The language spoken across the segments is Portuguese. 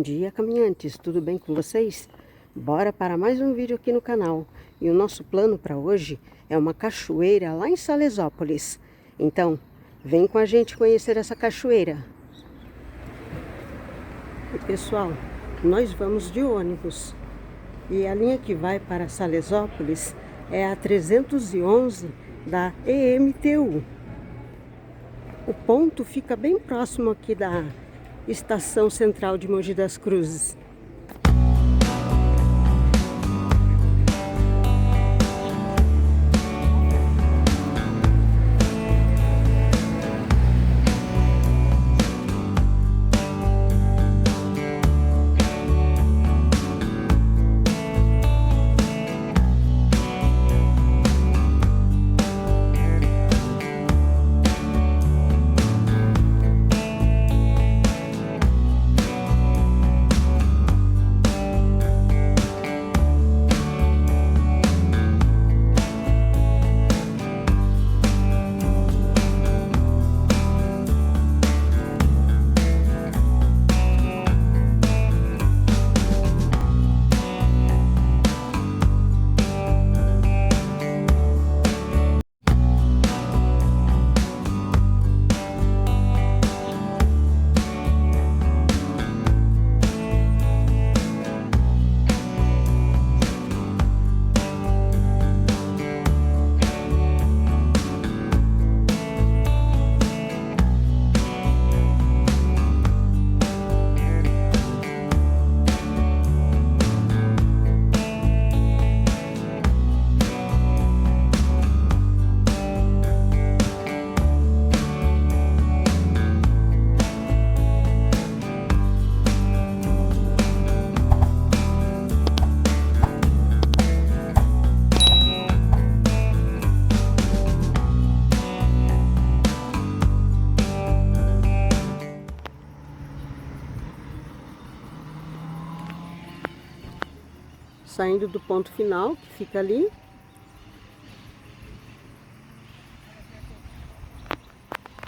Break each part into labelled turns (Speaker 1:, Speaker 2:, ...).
Speaker 1: dia, caminhantes, tudo bem com vocês? Bora para mais um vídeo aqui no canal. E o nosso plano para hoje é uma cachoeira lá em Salesópolis. Então, vem com a gente conhecer essa cachoeira. E pessoal, nós vamos de ônibus. E a linha que vai para Salesópolis é a 311 da EMTU. O ponto fica bem próximo aqui da Estação Central de Mogi das Cruzes. Saindo do ponto final, que fica ali.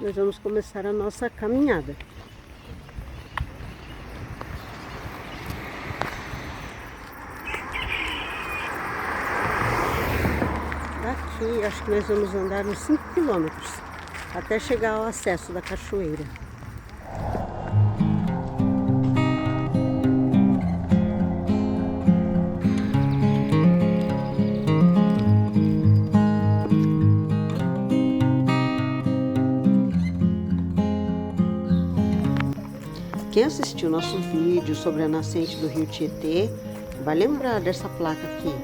Speaker 1: Nós vamos começar a nossa caminhada. Daqui, acho que nós vamos andar uns 5 quilômetros até chegar ao acesso da cachoeira. Quem assistiu nosso vídeo sobre a nascente do rio Tietê vai lembrar dessa placa aqui.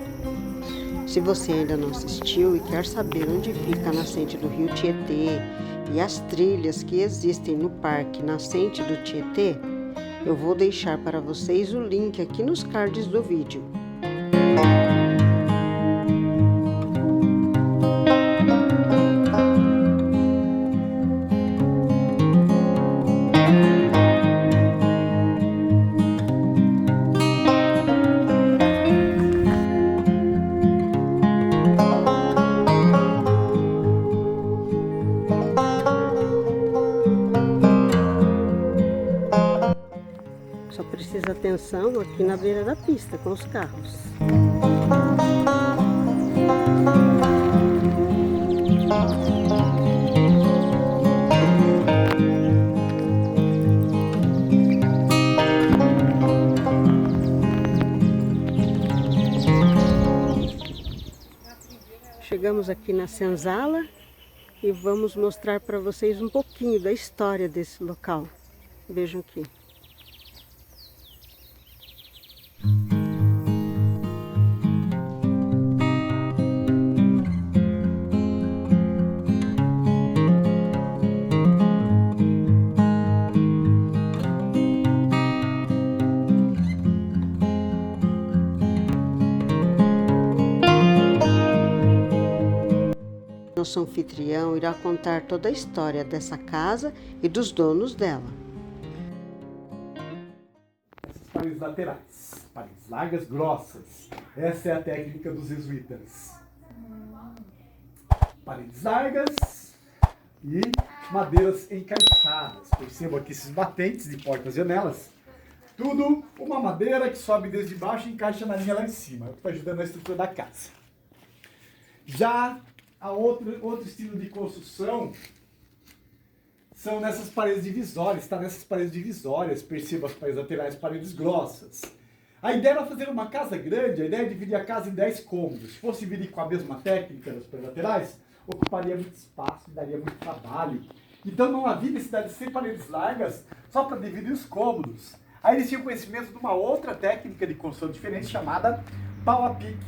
Speaker 1: Se você ainda não assistiu e quer saber onde fica a nascente do rio Tietê e as trilhas que existem no Parque Nascente do Tietê, eu vou deixar para vocês o link aqui nos cards do vídeo. Só precisa atenção aqui na beira da pista com os carros. Chegamos aqui na senzala e vamos mostrar para vocês um pouquinho da história desse local. Vejam aqui. Nosso anfitrião irá contar toda a história dessa casa e dos donos dela.
Speaker 2: Essas paredes laterais, paredes largas, grossas. Essa é a técnica dos jesuítas. Paredes largas e madeiras encaixadas. Percebam aqui esses batentes de portas e janelas. Tudo uma madeira que sobe desde baixo e encaixa na linha lá em cima, que vai ajudando na estrutura da casa. Já a outro estilo de construção são nessas paredes divisórias, está nessas paredes divisórias, perceba as paredes laterais, paredes grossas. A ideia era fazer uma casa grande, a ideia é dividir a casa em 10 cômodos. Se fosse dividir com a mesma técnica das paredes laterais, ocuparia muito espaço e daria muito trabalho. Então não havia necessidade de ser paredes largas só para dividir os cômodos. Aí eles tinham conhecimento de uma outra técnica de construção diferente chamada pau a pique.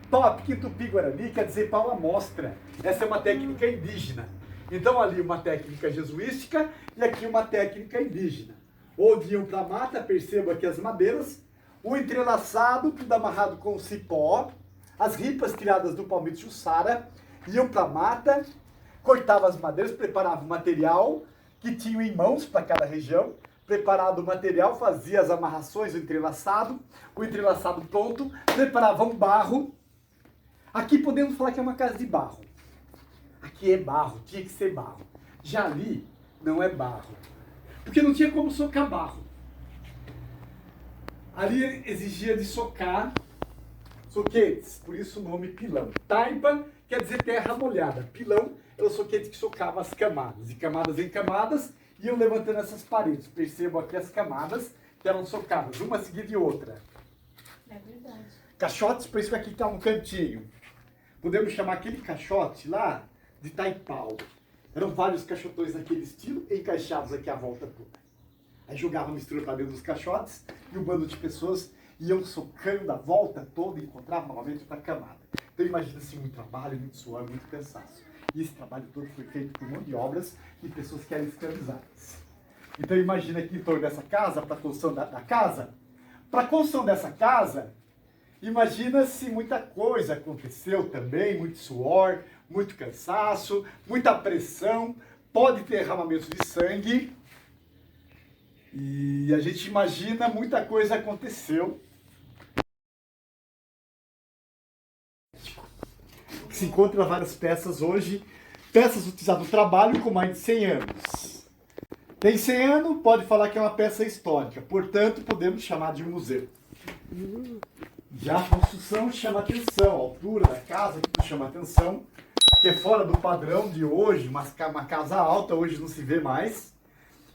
Speaker 2: Pau a pique em Tupi-Guarani quer dizer pau à mostra. Essa é uma técnica indígena. Então ali uma técnica jesuística e aqui uma técnica indígena. Onde iam para a mata, perceba aqui as madeiras, o entrelaçado, tudo amarrado com cipó, as ripas tiradas do palmito jussara, iam para a mata, cortavam as madeiras, preparavam o material que tinham em mãos para cada região, preparado o material, fazia as amarrações, o entrelaçado pronto, preparavam barro. Aqui podemos falar que é uma casa de barro. Aqui é barro, tinha que ser barro. Já ali não é barro, porque não tinha como socar barro. Ali exigia de socar soquetes, por isso o nome pilão. Taipa quer dizer terra molhada. Pilão era o soquete que socava as camadas. De camadas em camadas, iam levantando essas paredes. Percebam aqui as camadas que eram socadas, uma seguida de outra.
Speaker 3: É verdade.
Speaker 2: Caixotes, por isso que aqui está um cantinho. Podemos chamar aquele caixote lá de taipau. Eram vários caixotões daquele estilo, encaixados aqui à volta toda. Aí jogavam mistura para dentro dos caixotes e um bando de pessoas iam socando a volta toda e encontravam novamente outra camada. Então imagina-se muito trabalho, muito suor, muito cansaço. E esse trabalho todo foi feito por mão de obras e pessoas que eram escravizadas. Então imagina aqui em torno dessa casa, para a construção da casa. Para a construção dessa casa, imagina-se muita coisa aconteceu também, muito suor, muito cansaço, muita pressão, pode ter derramamentos de sangue. E a gente imagina muita coisa aconteceu. Se encontra várias peças hoje, peças utilizadas no trabalho com mais de 100 anos. Tem 100 anos, pode falar que é uma peça histórica, portanto podemos chamar de museu. Já a construção chama atenção, a altura da casa que chama atenção, que é fora do padrão de hoje, uma casa alta hoje não se vê mais.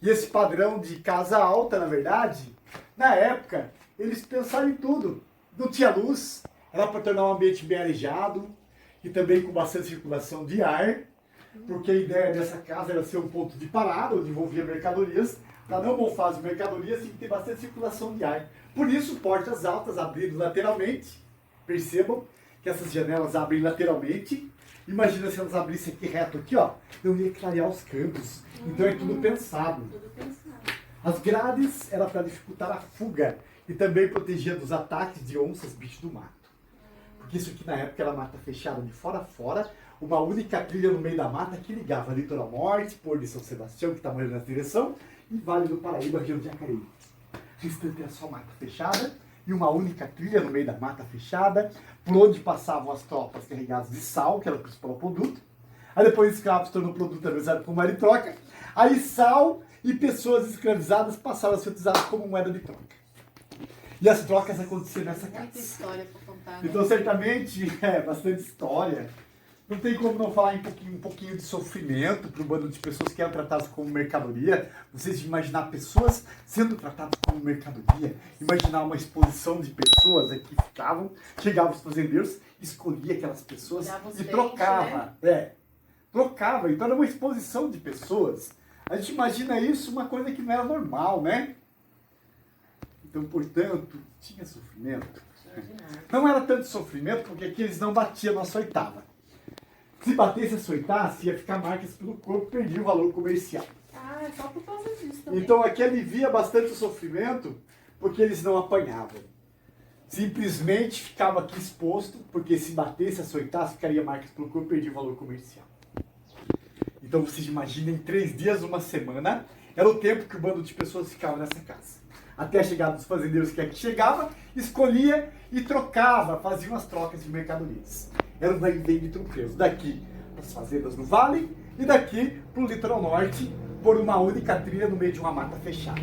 Speaker 2: E esse padrão de casa alta, na verdade, na época, eles pensaram em tudo. Não tinha luz, era para tornar um ambiente bem arejado e também com bastante circulação de ar, porque a ideia dessa casa era ser um ponto de parada, onde envolvia mercadorias. Para não mofar as mercadorias, tinha que ter bastante circulação de ar. Por isso, portas altas abrindo lateralmente. Percebam que essas janelas abrem lateralmente. Imagina se elas abrissem aqui reto, aqui, ó. Eu ia clarear os cantos. Então é tudo pensado.
Speaker 3: Tudo pensado.
Speaker 2: As grades era para dificultar a fuga e também protegia dos ataques de onças, bichos do mato. Porque isso aqui na época era mata fechada de fora a fora, uma única trilha no meio da mata que ligava Litoral Norte, Porto de São Sebastião, que está mais nessa direção, e Vale do Paraíba, região de Jacareí. O restante era só mata fechada e uma única trilha no meio da mata fechada, por onde passavam as tropas carregadas de sal, que era o principal produto. Aí depois escravos tornou o produto avisado como moeda de troca. Aí sal e pessoas escravizadas passaram a ser utilizadas como moeda de troca. E as trocas aconteciam nessa casa.
Speaker 3: Muita história para contar, né?
Speaker 2: Então certamente, bastante história. Não tem como não falar um pouquinho de sofrimento para um bando de pessoas que eram tratadas como mercadoria. Vocês imaginar pessoas sendo tratadas como mercadoria, imaginar uma exposição de pessoas que chegavam os fazendeiros, escolhia aquelas pessoas e trocava.
Speaker 3: Né?
Speaker 2: Trocava, então era uma exposição de pessoas. A gente imagina isso uma coisa que não era normal, né? Então, portanto, tinha sofrimento. Não era tanto sofrimento, porque aqui eles não batiam na açoitava. Se batesse, açoitasse, ia ficar marcas pelo corpo, perdia o valor comercial.
Speaker 3: Ah, é só por causa disso também.
Speaker 2: Então aqui alivia bastante o sofrimento, porque eles não apanhavam. Simplesmente ficava aqui exposto, porque se batesse, açoitasse, ficaria marcas pelo corpo, perdia o valor comercial. Então vocês imaginem, 3 dias, uma semana, era o tempo que o bando de pessoas ficava nessa casa. Até a chegada dos fazendeiros que aqui chegava, escolhia e trocava, fazia umas trocas de mercadorias. Era um vai-e-vem de tropeiros, daqui para as fazendas no vale e daqui para o litoral norte, por uma única trilha no meio de uma mata fechada.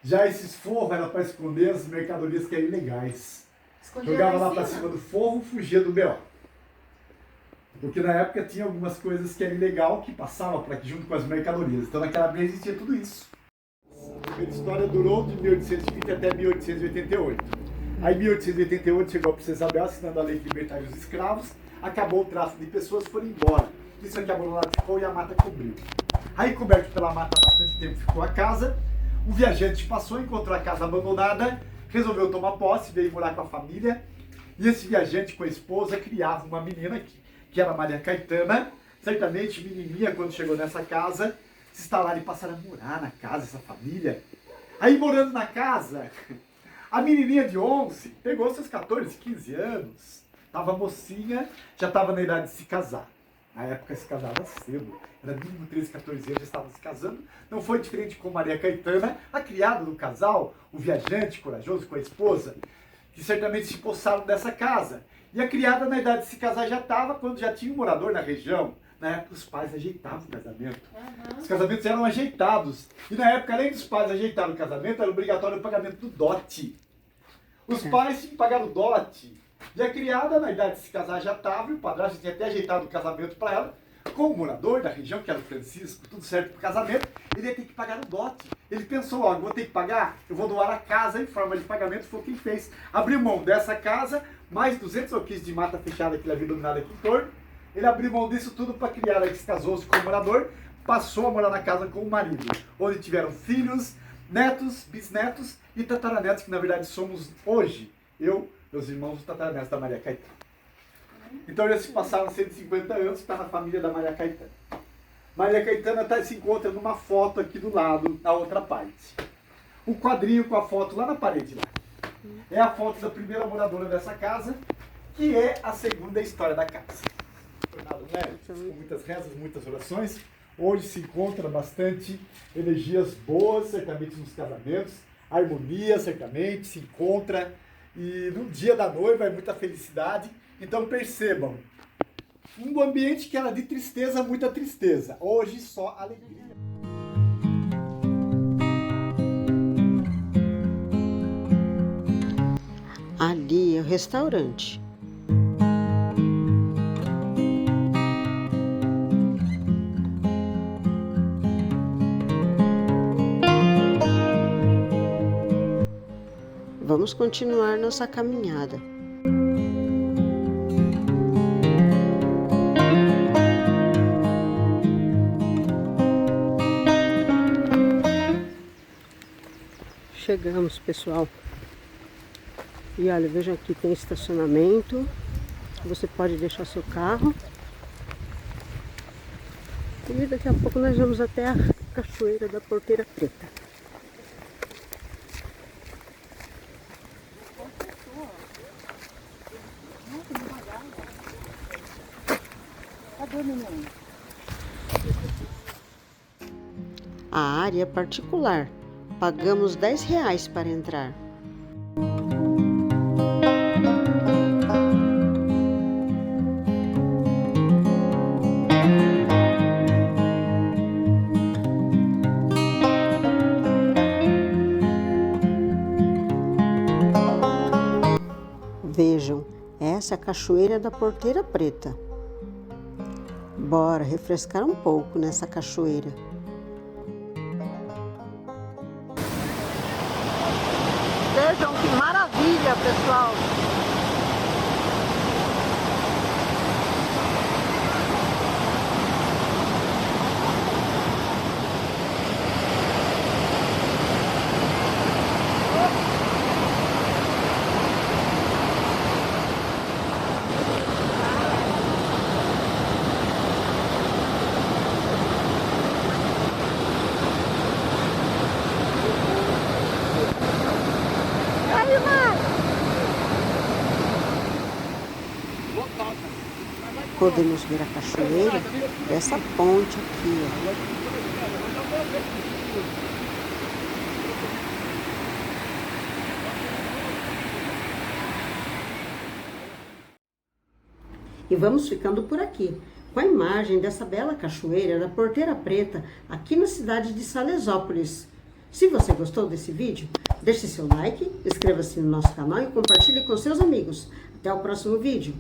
Speaker 2: Já esses forros era para esconder as mercadorias que eram ilegais.
Speaker 3: Escondia
Speaker 2: Jogava lá
Speaker 3: em
Speaker 2: para cima do forro, fugia do B.O. Porque na época tinha algumas coisas que eram ilegal que passavam por aqui junto com as mercadorias. Então naquela época existia tudo isso. A primeira história durou de 1820 até 1888. Aí em 1888 chegou a Princesa Isabel assinando a lei que libertava os escravos, acabou o tráfico de pessoas e foram embora. Isso aqui a bolonada ficou e a mata cobriu. Aí coberto pela mata há bastante tempo ficou a casa. Um viajante passou, encontrou a casa abandonada, resolveu tomar posse, veio morar com a família. E esse viajante com a esposa criava uma menina que era Maria Caetana. Certamente menininha, quando chegou nessa casa, se instalaram e passaram a morar na casa, essa família. Aí morando na casa, a menininha de 11 pegou seus 14, 15 anos, estava mocinha, já estava na idade de se casar. Na época se casava cedo, era mínimo 13, 14 anos, já estavam se casando. Não foi diferente com Maria Caetana, a criada do casal, o viajante corajoso com a esposa, que certamente se possaram dessa casa. E a criada na idade de se casar já estava, quando já tinha um morador na região. Na época os pais ajeitavam o casamento. Os casamentos eram ajeitados. E na época, além dos pais ajeitarem o casamento, era obrigatório o pagamento do dote. Os pais tinham que pagar o dote. E a criada, na idade de se casar, já estava, e o padrasto tinha até ajeitado o casamento para ela. Com o morador da região, que era o Francisco, tudo certo para o casamento, ele ia ter que pagar o dote. Ele pensou, ó, vou ter que pagar, eu vou doar a casa em forma de pagamento, foi o que ele fez. Abriu mão dessa casa, mais 200 alqueires de mata fechada que ele havia dominado aqui em torno. Ele abriu mão disso tudo para criar, ele se casou-se com o morador, passou a morar na casa com o marido, onde tiveram filhos, netos, bisnetos e tataranetos, que na verdade somos hoje, eu, meus irmãos, os tataranetos da Maria Caetana. Então já se passaram 150 anos, está na família da Maria Caetana. Maria Caetana se encontra numa foto aqui do lado, na outra parte. Um quadrinho com a foto lá na parede lá. É a foto da primeira moradora dessa casa, que é a segunda história da casa. Com muitas rezas, muitas orações. Hoje se encontra bastante energias boas, certamente nos casamentos. Harmonia, certamente, se encontra. E no dia da noiva é muita felicidade. Então percebam, um ambiente que era de tristeza, muita tristeza. Hoje só alegria.
Speaker 1: Ali é o restaurante. Vamos continuar nossa caminhada. Chegamos, pessoal. E olha, vejam aqui, tem estacionamento. Você pode deixar seu carro. E daqui a pouco nós vamos até a Cachoeira da Porteira Preta. A área é particular. Pagamos R$10 para entrar. Vejam, essa é a Cachoeira da Porteira Preta. Bora refrescar um pouco nessa cachoeira. Vejam que maravilha, pessoal! Podemos ver a cachoeira dessa ponte aqui, ó. E vamos ficando por aqui, com a imagem dessa bela cachoeira da Porteira Preta, aqui na cidade de Salesópolis. Se você gostou desse vídeo, deixe seu like, inscreva-se no nosso canal e compartilhe com seus amigos. Até o próximo vídeo.